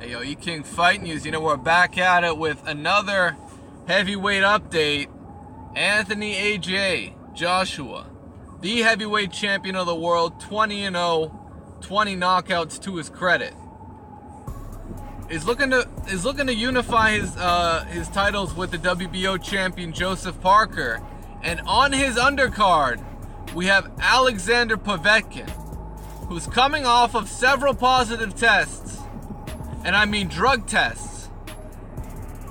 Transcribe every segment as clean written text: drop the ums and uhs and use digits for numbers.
Hey yo, E-King Fight News. You know, we're back at it with another heavyweight update. Anthony A.J. Joshua, the heavyweight champion of the world, 20-0, 20 knockouts to his credit, is looking to unify his titles with the WBO champion Joseph Parker. And on his undercard, we have Alexander Povetkin, who's coming off of several positive tests. And I mean drug tests.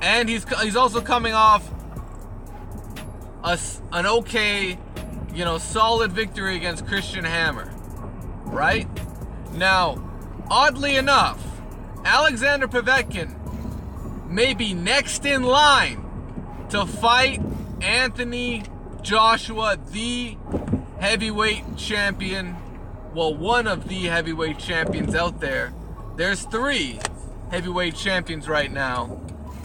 And he's also coming off an okay, solid victory against Christian Hammer. Right? Now, oddly enough, Alexander Povetkin may be next in line to fight Anthony Joshua, the heavyweight champion. Well, one of the heavyweight champions out there. There's 3 heavyweight champions right now.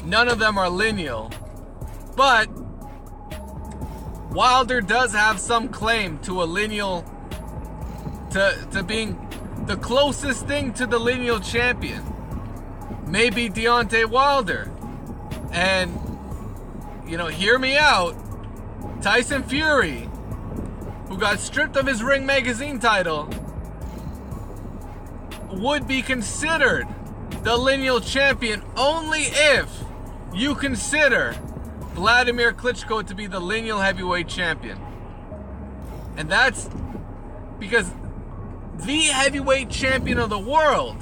None of them are lineal. But Wilder does have some claim to a lineal, to being the closest thing to the lineal champion. Maybe Deontay Wilder. And, hear me out. Tyson Fury, who got stripped of his Ring Magazine title, would be considered the lineal champion only if you consider Vladimir Klitschko to be the lineal heavyweight champion. And that's because the heavyweight champion of the world,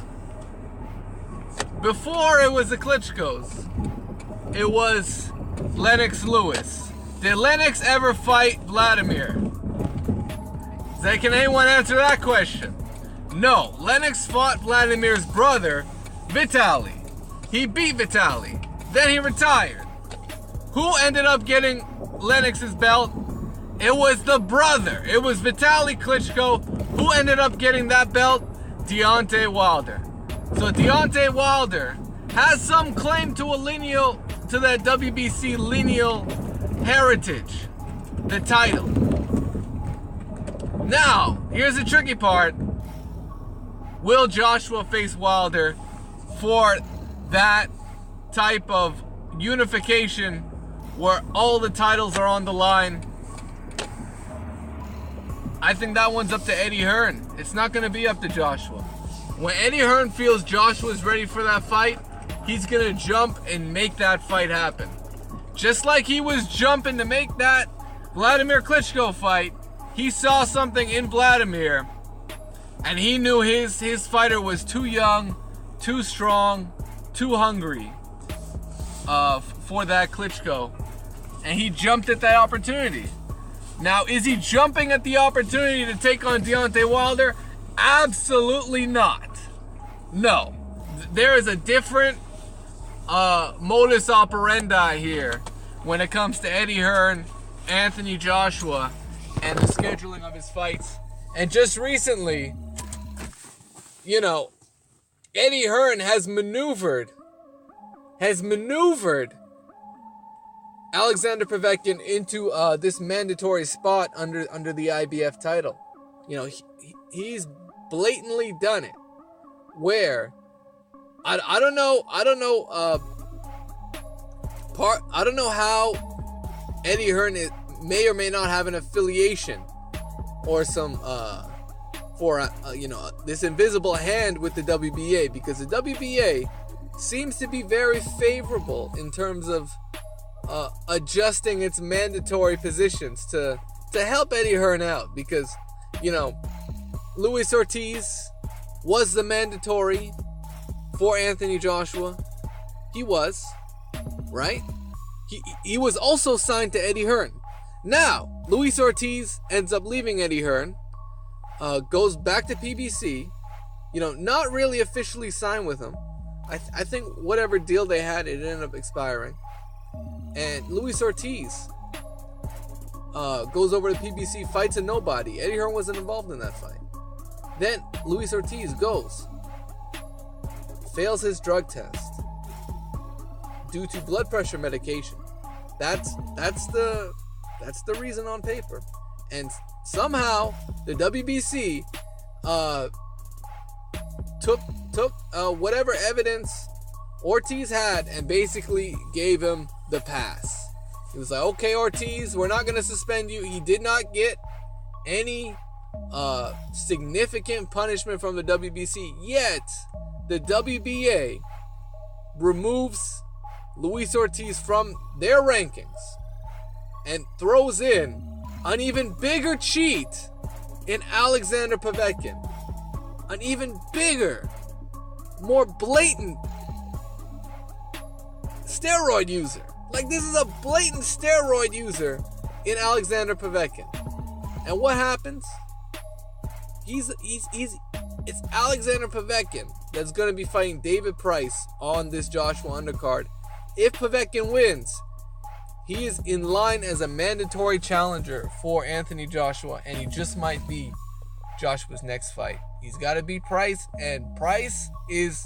before it was the Klitschkos, it was Lennox Lewis. Did Lennox ever fight Vladimir? Can anyone answer that question? No. Lennox fought Vladimir's brother, Vitaly. He beat Vitaly. Then he retired. Who ended up getting Lennox's belt? It was the brother. It was Vitaly Klitschko. Who ended up getting that belt? Deontay Wilder. So Deontay Wilder has some claim to that WBC lineal heritage, the title. Now, here's the tricky part. Will Joshua face Wilder for that type of unification where all the titles are on the line? I think that one's up to Eddie Hearn. It's not going to be up to Joshua. When Eddie Hearn feels Joshua's ready for that fight, he's going to jump and make that fight happen. Just like he was jumping to make that Vladimir Klitschko fight, he saw something in Vladimir, and he knew his fighter was too young, too strong, too hungry for that Klitschko, and he jumped at that opportunity. Now, is he jumping at the opportunity to take on Deontay Wilder? Absolutely not. No. There is a different modus operandi here when it comes to Eddie Hearn, Anthony Joshua, and the scheduling of his fights. And just recently, Eddie Hearn has maneuvered Alexander Povetkin into this mandatory spot under the IBF title. He's blatantly done it. Where I don't know how Eddie Hearn may or may not have an affiliation or some this invisible hand with the WBA, because the WBA seems to be very favorable in terms of adjusting its mandatory positions to help Eddie Hearn out, because Luis Ortiz was the mandatory for Anthony Joshua. He was, right? He was also signed to Eddie Hearn. Now, Luis Ortiz ends up leaving Eddie Hearn, goes back to PBC, not really officially signed with him. I think whatever deal they had, it ended up expiring. And Luis Ortiz goes over to PBC, fights a nobody. Eddie Hearn wasn't involved in that fight. Then Luis Ortiz fails his drug test due to blood pressure medication. That's the reason on paper. And somehow the WBC took whatever evidence Ortiz had and basically gave him the pass. He was like, okay, Ortiz, we're not going to suspend you. He did not get any significant punishment from the WBC, yet the WBA removes Luis Ortiz from their rankings and throws in an even bigger cheat in Alexander Povetkin. An even bigger, more blatant steroid user. Like, this is a blatant steroid user in Alexander Povetkin. And what happens? It's Alexander Povetkin that's going to be fighting David Price on this Joshua undercard. If Povetkin wins, he is in line as a mandatory challenger for Anthony Joshua, and he just might be Joshua's next fight. He's got to beat Price, and Price is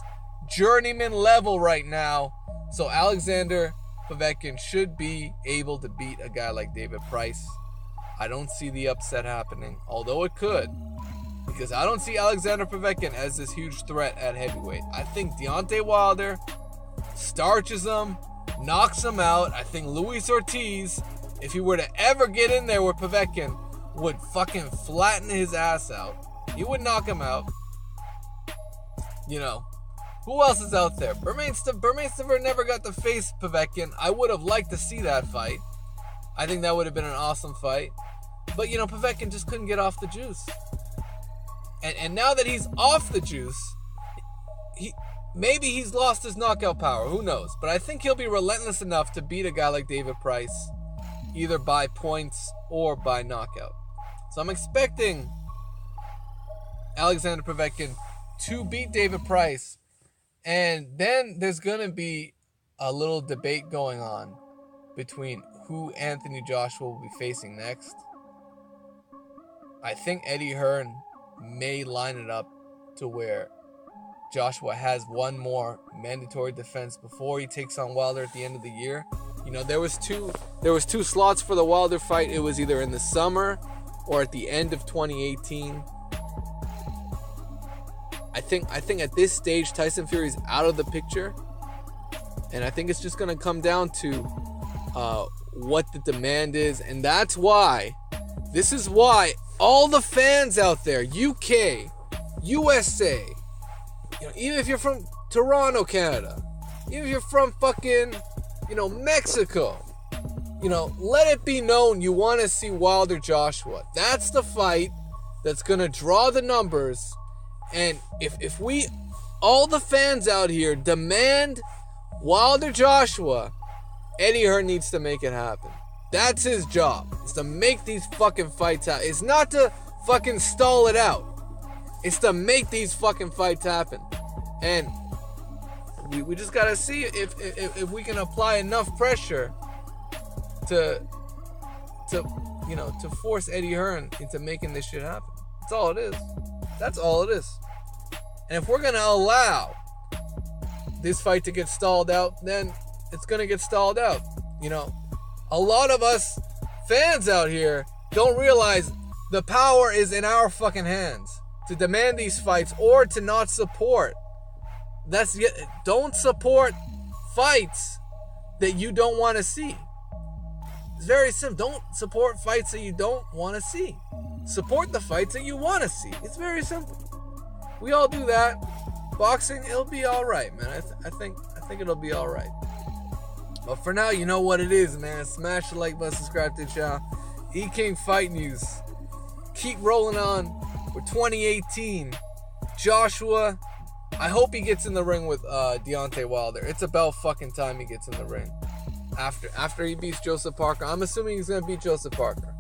journeyman level right now. So Alexander Povetkin should be able to beat a guy like David Price. I don't see the upset happening, although it could, because I don't see Alexander Povetkin as this huge threat at heavyweight. I think Deontay Wilder starches him, knocks him out. I think Luis Ortiz, if he were to ever get in there with Povetkin, would fucking flatten his ass out. He would knock him out. You know, who else is out there? Bermane never got to face Povetkin. I would have liked to see that fight. I think that would have been an awesome fight. But, you know, Povetkin just couldn't get off the juice. And now that he's off the juice, maybe he's lost his knockout power. Who knows? But I think he'll be relentless enough to beat a guy like David Price, either by points or by knockout. So I'm expecting Alexander Povetkin to beat David Price. And then there's going to be a little debate going on between who Anthony Joshua will be facing next. I think Eddie Hearn may line it up to where Joshua has one more mandatory defense before he takes on Wilder at the end of the year. You know, there was two slots for the Wilder fight. It was either in the summer or at the end of 2018. I think at this stage Tyson Fury's out of the picture, and I think it's just gonna come down to what the demand is, and that's why. This is why all the fans out there, UK, USA, you know, even if you're from Toronto, Canada, even if you're from fucking, you know, Mexico, you know, let it be known you want to see Wilder Joshua. That's the fight that's gonna draw the numbers. And if we, all the fans out here, demand Wilder Joshua, Eddie Hearn needs to make it happen. That's his job, is to make these fucking fights happen. It's not to fucking stall it out. It's to make these fucking fights happen. And we just gotta see if we can apply enough pressure to force Eddie Hearn into making this shit happen. That's all it is. That's all it is. And if we're going to allow this fight to get stalled out, then it's going to get stalled out. You know, a lot of us fans out here don't realize the power is in our fucking hands to demand these fights or to not support. Don't support fights that you don't want to see. It's very simple. Don't support fights that you don't want to see. Support the fights that you want to see. It's very simple. We all do that. Boxing, it'll be all right, man. I think it'll be all right. But for now, you know what it is, man. Smash the like button, subscribe to the channel. E-King Fight News. Keep rolling on with 2018. Joshua, I hope he gets in the ring with Deontay Wilder. It's about fucking time he gets in the ring. After he beats Joseph Parker. I'm assuming he's going to beat Joseph Parker.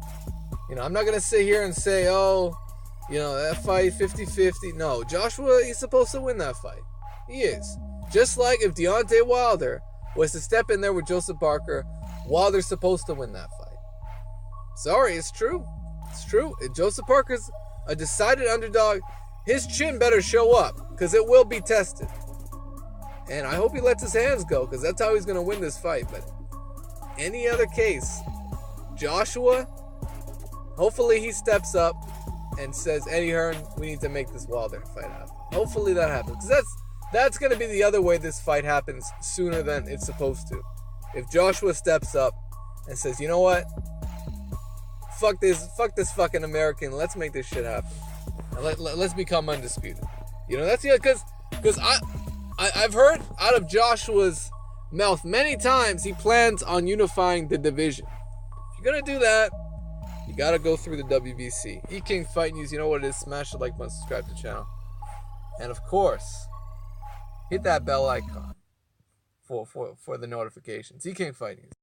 You know, I'm not going to sit here and say, oh, you know, that fight 50-50. No, Joshua, he's supposed to win that fight. He is. Just like if Deontay Wilder was to step in there with Joseph Parker, Wilder's supposed to win that fight. Sorry, it's true. It's true. If Joseph Parker's a decided underdog, his chin better show up, because it will be tested. And I hope he lets his hands go, because that's how he's going to win this fight. But any other case, Joshua, hopefully he steps up and says, Eddie Hearn, we need to make this Wilder fight happen. Hopefully that happens. Because That's going to be the other way this fight happens sooner than it's supposed to. If Joshua steps up and says, you know what? Fuck this fucking American. Let's make this shit happen. And let's become undisputed. You know, that's because I've heard out of Joshua's mouth many times he plans on unifying the division. If you're going to do that, you got to go through the WBC. E-King Fight News, you know what it is. Smash the like button, subscribe to the channel. And of course, hit that bell icon for the notifications. E-King Fight News.